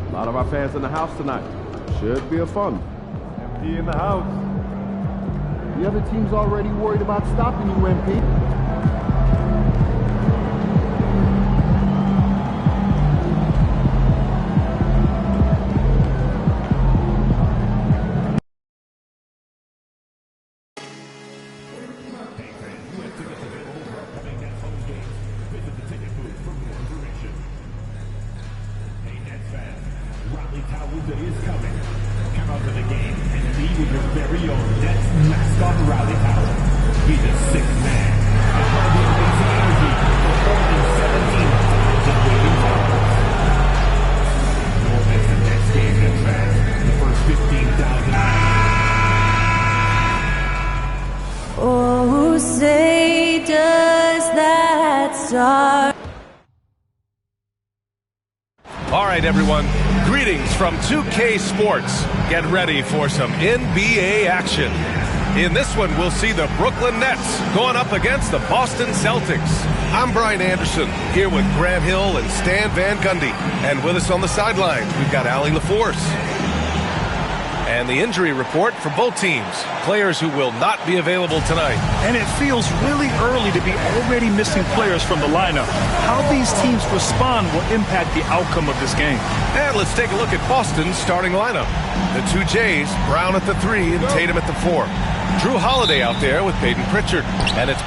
A lot of our fans in the house tonight. Should be a fun. MP in the house. The other team's already worried about stopping you, MP. He's a sick man. A part of the amazing energy for more than 17 day does that start? All right, everyone. Greetings from 2K Sports. Get ready for some NBA action. In this one, we'll see the Brooklyn Nets going up against the Boston Celtics. I'm Brian Anderson, here with Grant Hill and Stan Van Gundy. And with us on the sidelines, we've got Allie LaForce. And the injury report for both teams. Players who will not be available tonight. And it feels really early to be already missing players from the lineup. How these teams respond will impact the outcome of this game. And let's take a look at Boston's starting lineup. The two Jays, Brown at the 3 and Tatum at the 4. Drew Holiday out there with Peyton Pritchard. And it's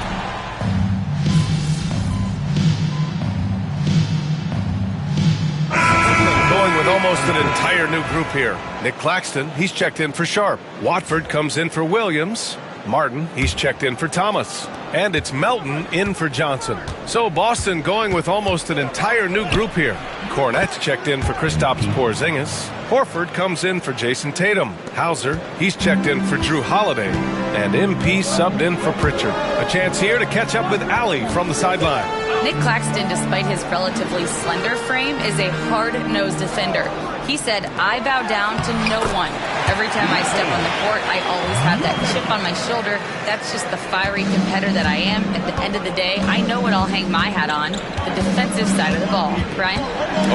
going with almost an entire new group here. Nick Claxton, he's checked in for Sharp. Watford comes in for Williams. Martin, he's checked in for Thomas. And it's Melton in for Johnson. So Boston going with almost an entire new group here. Cornette's checked in for Kristaps Porzingis. Horford comes in for Jason Tatum. Hauser, he's checked in for Drew Holiday. And MP subbed in for Pritchard. A chance here to catch up with Allie from the sideline. Nick Claxton, despite his relatively slender frame, is a hard-nosed defender. He said, "I bow down to no one. Every time I step on the court, I always have that chip on my shoulder. That's just the fiery competitor that I am. At the end of the day, I know what I'll hang my hat on, the defensive side of the ball." Brian?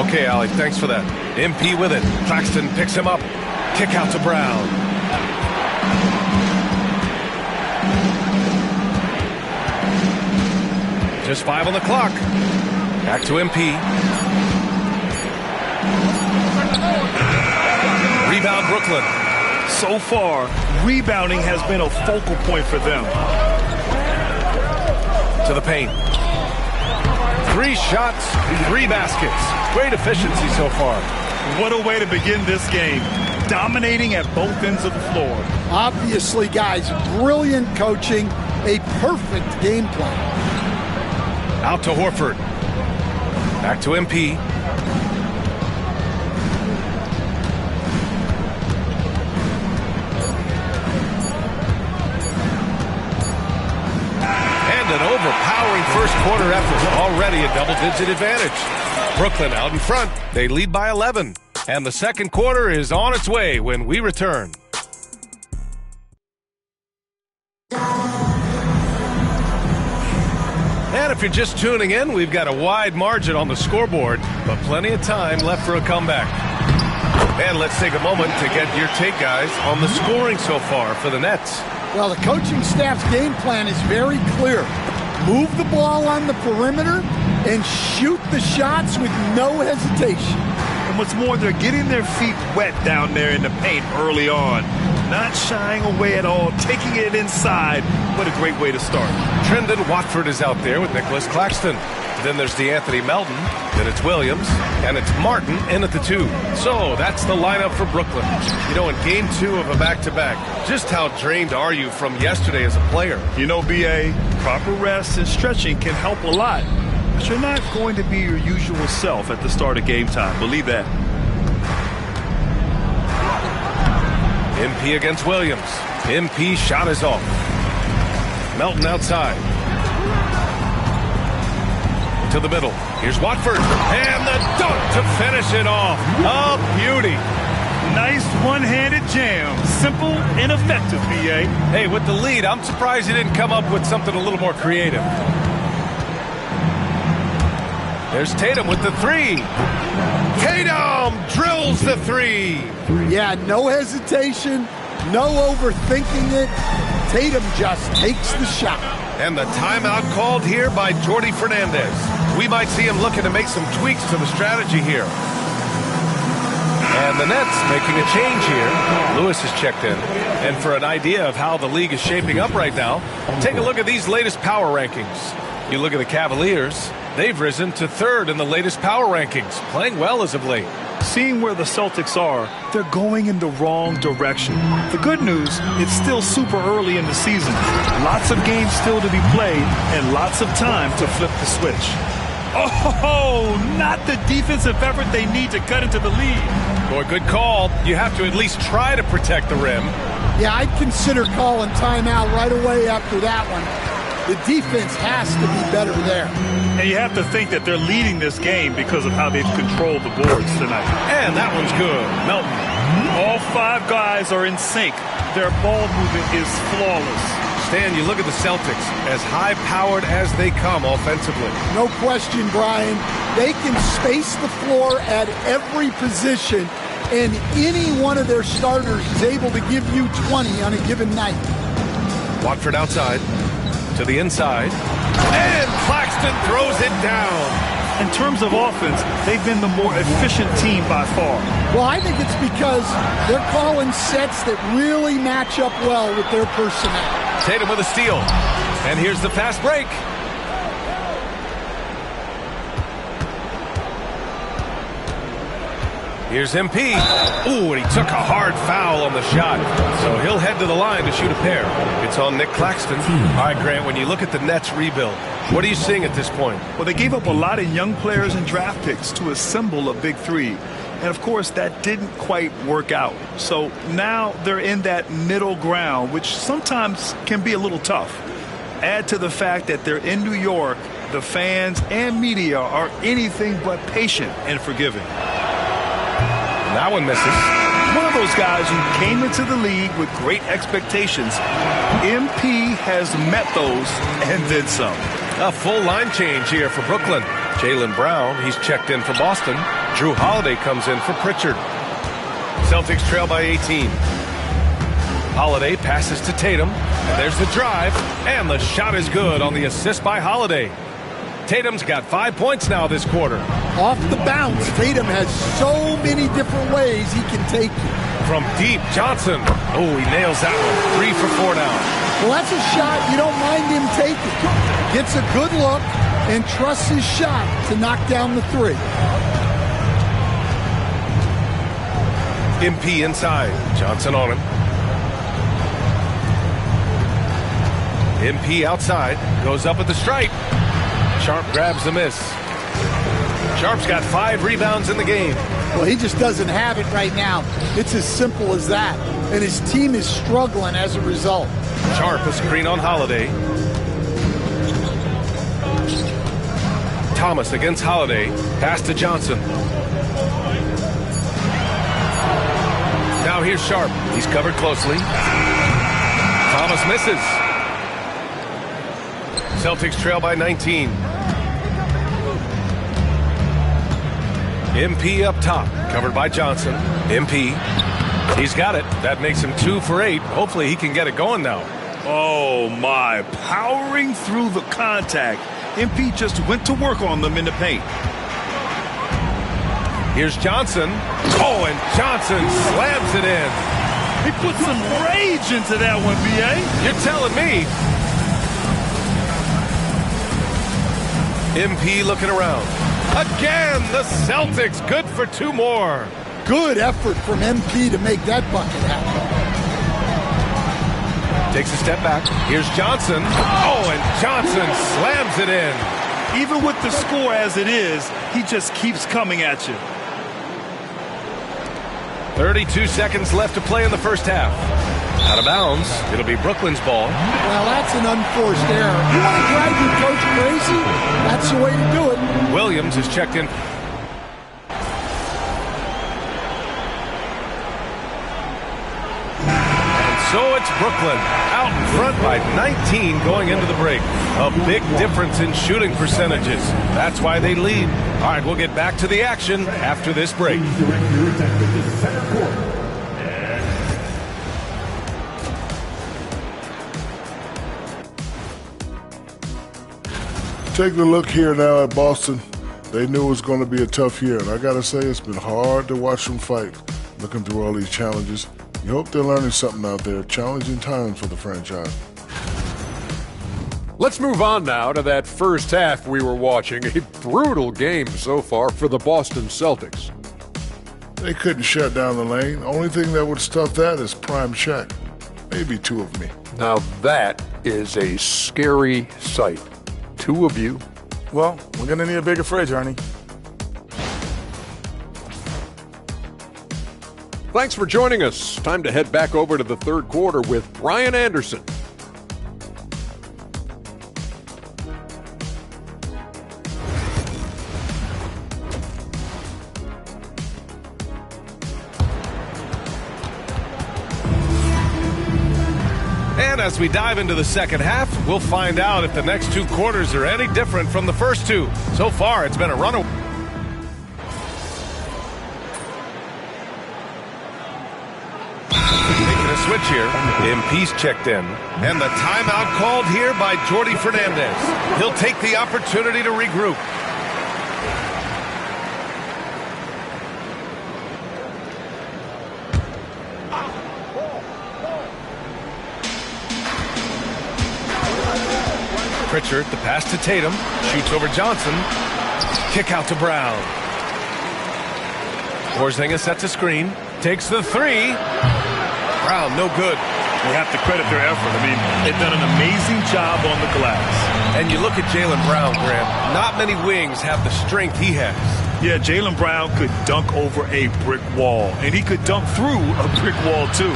Okay, Allie, thanks for that. MP with it. Claxton picks him up. Kick out to Brown. Just 5 on the clock. Back to MP. Rebound Brooklyn. So far, rebounding has been a focal point for them. To the paint. 3 shots, 3 baskets. Great efficiency so far. What a way to begin this game. Dominating at both ends of the floor. Obviously, guys, brilliant coaching, a perfect game plan. Out to Horford. Back to MP. And an overpowering first quarter effort. Already a double-digit advantage. Brooklyn out in front. They lead by 11. And the second quarter is on its way when we return. And if you're just tuning in, we've got a wide margin on the scoreboard, but plenty of time left for a comeback. And let's take a moment to get your take, guys, on the scoring so far for the Nets. Well, the coaching staff's game plan is very clear. Move the ball on the perimeter and shoot the shots with no hesitation. And what's more, they're getting their feet wet down there in the paint early on. Not shying away at all, taking it inside. What a great way to start. Trendon Watford is out there with Nicholas Claxton. Then there's DeAnthony Melton. Then it's Williams. And it's Martin in at the 2. So that's the lineup for Brooklyn. You know, in game 2 of a back-to-back, just how drained are you from yesterday as a player? You know, B.A., proper rest and stretching can help a lot. But you're not going to be your usual self at the start of game time. Believe that. MP against Williams. MP shot is off. Melton outside. To the middle. Here's Watford. And the dunk to finish it off. A beauty. Nice one-handed jam. Simple and effective, B.A. Hey, with the lead, I'm surprised he didn't come up with something a little more creative. There's Tatum with the 3. Tatum drills the 3. Yeah, no hesitation, no overthinking it. Tatum just takes the shot. And the timeout called here by Jordi Fernandez. We might see him looking to make some tweaks to the strategy here. And the Nets making a change here. Lewis is checked in. And for an idea of how the league is shaping up right now, take a look at these latest power rankings. You look at the Cavaliers. They've risen to 3rd in the latest power rankings, playing well as of late. Seeing where the Celtics are, they're going in the wrong direction. The good news, it's still super early in the season. Lots of games still to be played and lots of time to flip the switch. Oh, not the defensive effort they need to cut into the lead. Boy, good call. You have to at least try to protect the rim. Yeah, I'd consider calling timeout right away after that one. The defense has to be better there. And you have to think that they're leading this game because of how they've controlled the boards tonight. And that one's good. Melton. All 5 guys are in sync. Their ball movement is flawless. Stan, you look at the Celtics, as high-powered as they come offensively. No question, Brian. They can space the floor at every position, and any one of their starters is able to give you 20 on a given night. Watford outside, to the inside, and Claxton throws it down. In terms of offense, they've been the more efficient team by far. Well, I think it's because they're calling sets that really match up well with their personnel. Tatum with a steal. And here's the fast break. Here's MP. Ooh, and he took a hard foul on the shot. So he'll head to the line to shoot a pair. It's on Nick Claxton. All right, Grant, when you look at the Nets rebuild, what are you seeing at this point? Well, they gave up a lot of young players and draft picks to assemble a big three. And, of course, that didn't quite work out. So now they're in that middle ground, which sometimes can be a little tough. Add to the fact that they're in New York, the fans and media are anything but patient and forgiving. That one misses. One of those guys who came into the league with great expectations. MP has met those and then some. A full line change here for Brooklyn. Jaylen Brown, he's checked in for Boston. Drew Holiday comes in for Pritchard. Celtics trail by 18. Holiday passes to Tatum. There's the drive, and the shot is good on the assist by Holiday. Tatum's got 5 points now this quarter. Off the bounce, Tatum has so many different ways he can take you. From deep, Johnson. Oh, he nails that one. 3 for 4 now. Well, that's a shot you don't mind him taking. Gets a good look and trusts his shot to knock down the 3. MP inside. Johnson on him. MP outside. Goes up at the stripe. Sharp grabs the miss. Sharp's got 5 rebounds in the game. Well, he just doesn't have it right now. It's as simple as that. And his team is struggling as a result. Sharp a screen on Holiday. Thomas against Holiday. Pass to Johnson. Now here's Sharp. He's covered closely. Thomas misses. Celtics trail by 19. MP up top, covered by Johnson. MP, he's got it. That makes him 2 for 8. Hopefully he can get it going now. Oh, my. Powering through the contact. MP just went to work on them in the paint. Here's Johnson. Oh, and Johnson slams it in. He put some rage into that one, B.A. You're telling me. MP looking around. Again, the Celtics good for 2 more. Good effort from MP to make that bucket happen. Takes a step back. Here's Johnson. Oh, and Johnson slams it in. Even with the score as it is, he just keeps coming at you. 32 seconds left to play in the first half. Out of bounds. It'll be Brooklyn's ball. Well, that's an unforced error. You want to drive your coach crazy? That's the way to do it. Williams is checked in. And so it's Brooklyn out in front by 19 going into the break. A big difference in shooting percentages. That's why they lead. All right, we'll get back to the action after this break. Taking a look here now at Boston, they knew it was going to be a tough year, and I got to say it's been hard to watch them fight, looking through all these challenges. You hope they're learning something out there. Challenging times for the franchise. Let's move on now to that first half we were watching. A brutal game so far for the Boston Celtics. They couldn't shut down the lane. Only thing that would stuff that is prime check. Maybe 2 of me. Now that is a scary sight. 2 of you. Well, we're going to need a bigger fridge, Ernie. Thanks for joining us. Time to head back over to the third quarter with Brian Anderson. as we dive into the second half, we'll find out if the next 2 quarters are any different from the first 2. So far, it's been a runaway. Making a switch here. MP's checked in. And the timeout called here by Jordy Fernandez. He'll take the opportunity to regroup. Pritchard, the pass to Tatum, shoots over Johnson, kick out to Brown. Porzingis sets a screen, takes the 3. Brown, no good. We have to credit their effort. I mean, they've done an amazing job on the glass. And you look at Jaylen Brown, Graham. Not many wings have the strength he has. Yeah, Jaylen Brown could dunk over a brick wall, and he could dunk through a brick wall, too.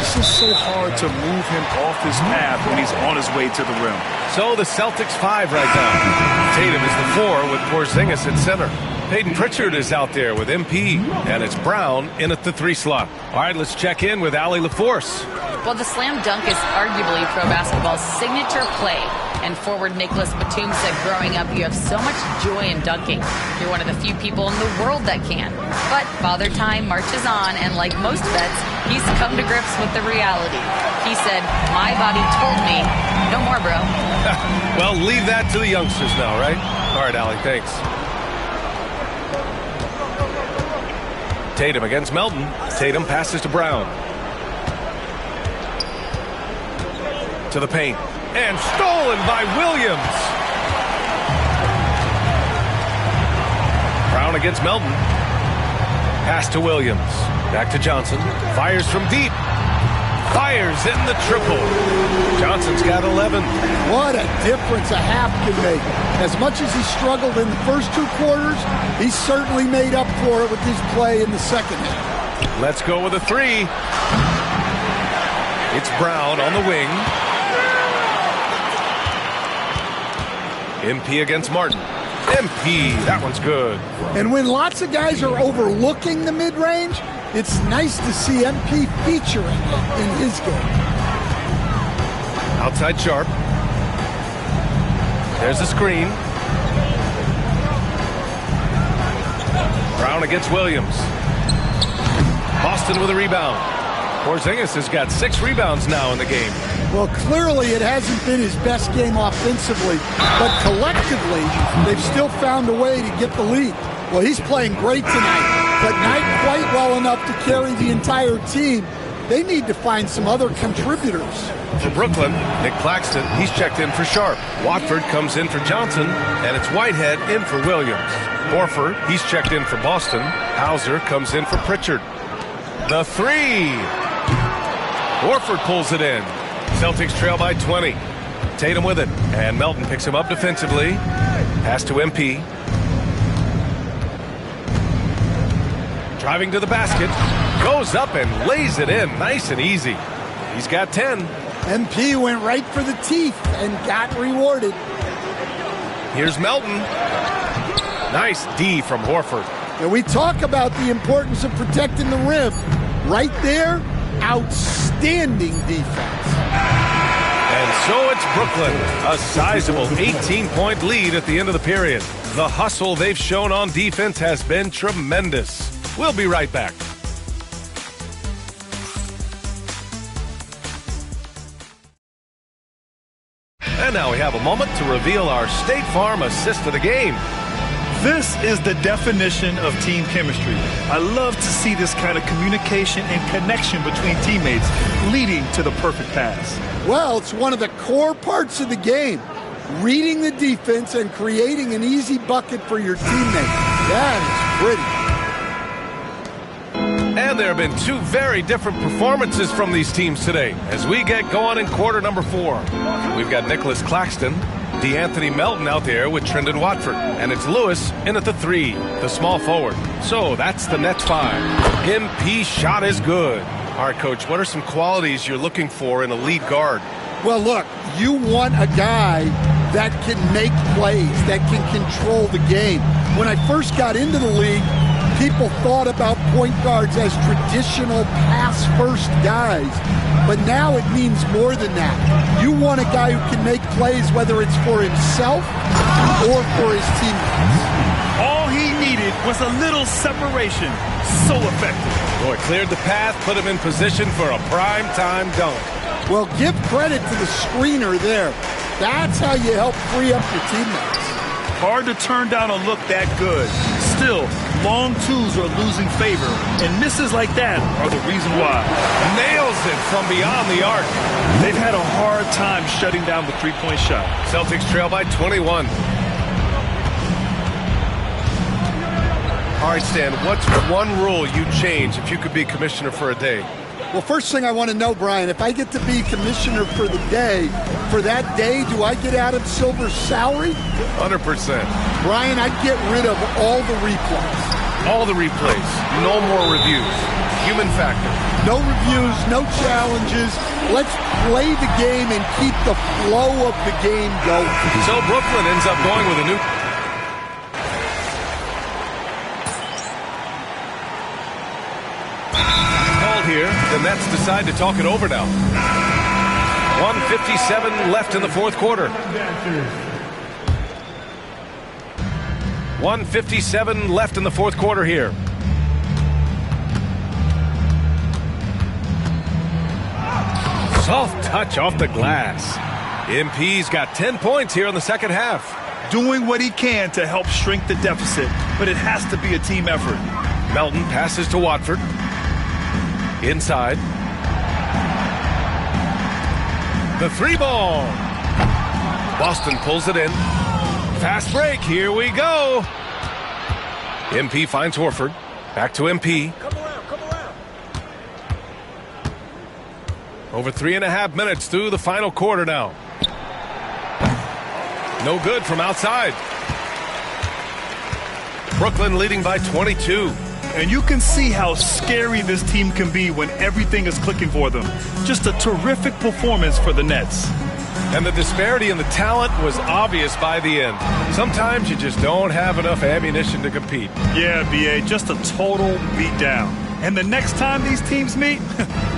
It's just so hard to move him off his path when he's on his way to the rim. So the Celtics 5 right now. Tatum is the 4 with Porzingis at center. Peyton Pritchard is out there with MP, and it's Brown in at the 3 slot. All right, let's check in with Allie LaForce. Well, the slam dunk is arguably pro basketball's signature play. And forward Nicholas Batum said growing up, you have so much joy in dunking. You're one of the few people in the world that can. But Father Time marches on, and like most vets, he's come to grips with the reality. He said, my body told me, no more, bro. Well, leave that to the youngsters now, right? All right, Allie, thanks. Tatum against Melton. Tatum passes to Brown. To the paint. And stolen by Williams. Brown against Melton. Pass to Williams. Back to Johnson. Fires from deep. Fires in the triple. Johnson's got 11. What a difference a half can make. As much as he struggled in the first 2 quarters, he certainly made up for it with his play in the second half. Let's go with a 3. It's Brown on the wing. MP against Martin. MP, that one's good. And when lots of guys are overlooking the mid-range, it's nice to see MP featuring it in his game. Outside Sharp. There's a screen. Brown against Williams. Boston with a rebound. Porzingis has got 6 rebounds now in the game. Well, clearly it hasn't been his best game offensively, but collectively, they've still found a way to get the lead. Well, he's playing great tonight, but not quite well enough to carry the entire team. They need to find some other contributors. For Brooklyn, Nick Claxton, he's checked in for Sharp. Watford comes in for Johnson, and it's Whitehead in for Williams. Horford, he's checked in for Boston. Hauser comes in for Pritchard. The 3. Horford pulls it in. Celtics trail by 20. Tatum with it, and Melton picks him up defensively. Pass to MP. Driving to the basket. Goes up and lays it in nice and easy. He's got 10. MP went right for the teeth and got rewarded. Here's Melton. Nice D from Horford. And we talk about the importance of protecting the rim. Right there, outstanding defense. And so it's Brooklyn, a sizable 18-point lead at the end of the period. The hustle they've shown on defense has been tremendous. We'll be right back. And now we have a moment to reveal our State Farm assist of the game. This is the definition of team chemistry. I love to see this kind of communication and connection between teammates leading to the perfect pass. Well, it's one of the core parts of the game. Reading the defense and creating an easy bucket for your teammate. That is pretty. And there have been 2 very different performances from these teams today as we get going in quarter number 4. We've got Nicholas Claxton, DeAnthony Melton out there with Trendon Watford, and it's Lewis in at the 3, the small forward. So that's the Nets 5. MP shot is good. All right, Coach, what are some qualities you're looking for in a lead guard? Well, look, you want a guy that can make plays, that can control the game. When I first got into the league, people thought about point guards as traditional pass-first guys. But now it means more than that. You want a guy who can make plays, whether it's for himself or for his teammates. All he needed was a little separation. So effective. Boy, cleared the path, put him in position for a prime-time dunk. Well, give credit to the screener there. That's how you help free up your teammates. Hard to turn down a look that good. Still, long twos are losing favor, and misses like that are the reason why. Nails it from beyond the arc. They've had a hard time shutting down the three-point shot. Celtics trail by 21. All right, Stan, what's one rule you'd change if you could be commissioner for a day? Well, first thing I want to know, Brian, if I get to be commissioner for the day, for that day, do I get Adam Silver's salary? 100%. Brian, I'd get rid of all the replays. All the replays. No more reviews. Human factor. No reviews, no challenges. Let's play the game and keep the flow of the game going. So Brooklyn ends up going with a new... here, the Nets decide to talk it over now. 1:57 left in the fourth quarter. 1:57 left in the fourth quarter here. Soft touch off the glass. MP's got 10 points here in the second half. Doing what he can to help shrink the deficit, but it has to be a team effort. Melton passes to Watford. Inside. The three ball. Boston pulls it in. Fast break. Here we go. MP finds Horford. Back to MP. Come around. Over 3.5 minutes through the final quarter now. No good from outside. Brooklyn leading by 22. And you can see how scary this team can be when everything is clicking for them. Just a terrific performance for the Nets. And the disparity in the talent was obvious by the end. Sometimes you just don't have enough ammunition to compete. Yeah, B.A., just a total beatdown. And the next time these teams meet,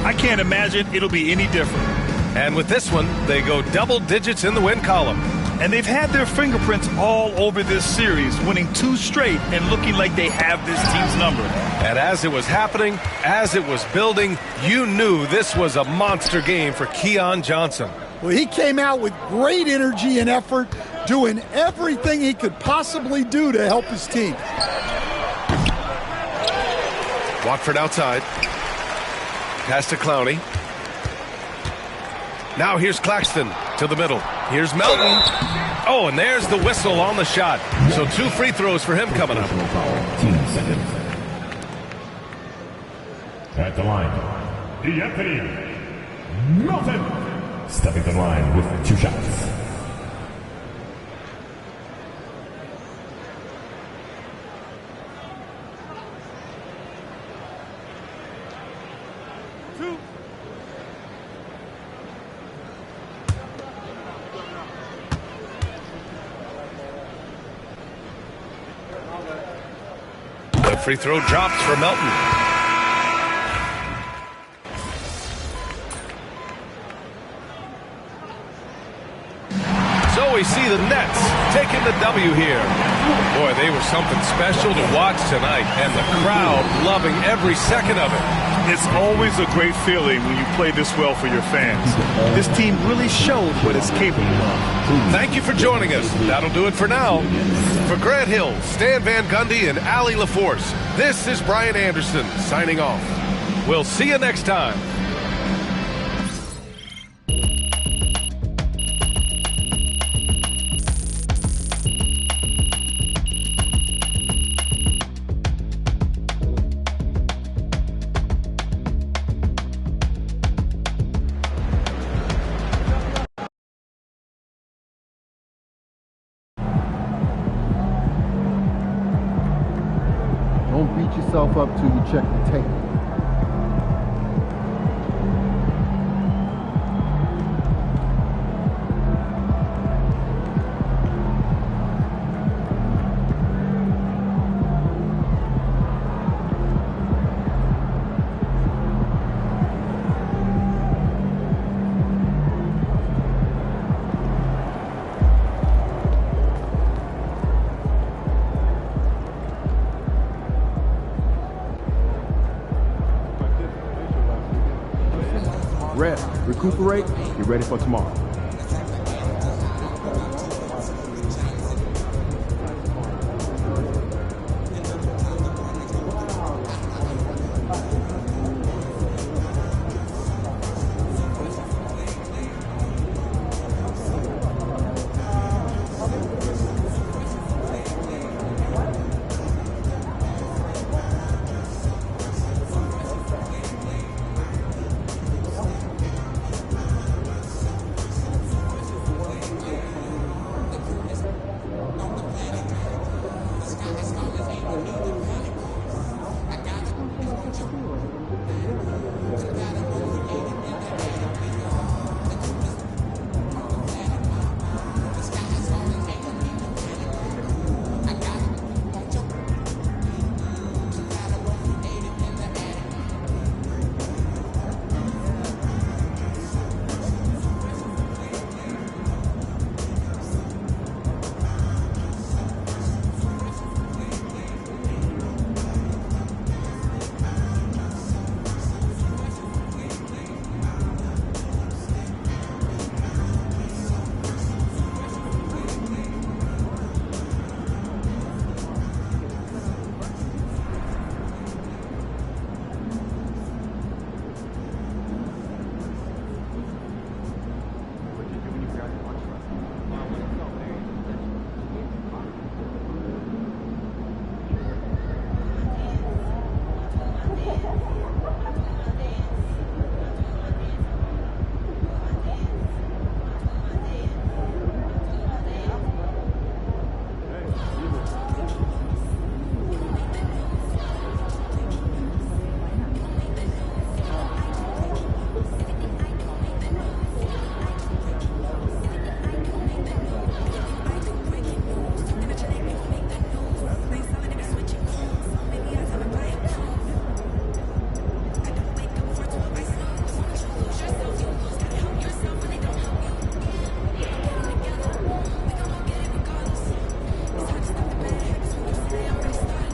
I can't imagine it'll be any different. And with this one, they go double digits in the win column. And they've had their fingerprints all over this series, winning 2 straight and looking like they have this team's number. And as it was happening, as it was building, you knew this was a monster game for Keon Johnson. Well, he came out with great energy and effort, doing everything he could possibly do to help his team. Watford outside. Pass to Clowney. Now here's Claxton to the middle. Here's Melton. Oh, and there's the whistle on the shot. So 2 free throws for him coming up. 15 seconds. At the line, D'Anthony Melton. Stepping the line with 2 shots. The free throw drops for Melton. So we see the Nets taking the W here. Boy, they were something special to watch tonight, and the crowd loving every second of it. It's always a great feeling when you play this well for your fans. This team really showed what it's capable of. Thank you for joining us. That'll do it for now. For Grant Hill, Stan Van Gundy, and Allie LaForce, this is Brian Anderson signing off. We'll see you next time. Don't beat yourself up till you check the tape. reset, recuperate, get ready for tomorrow.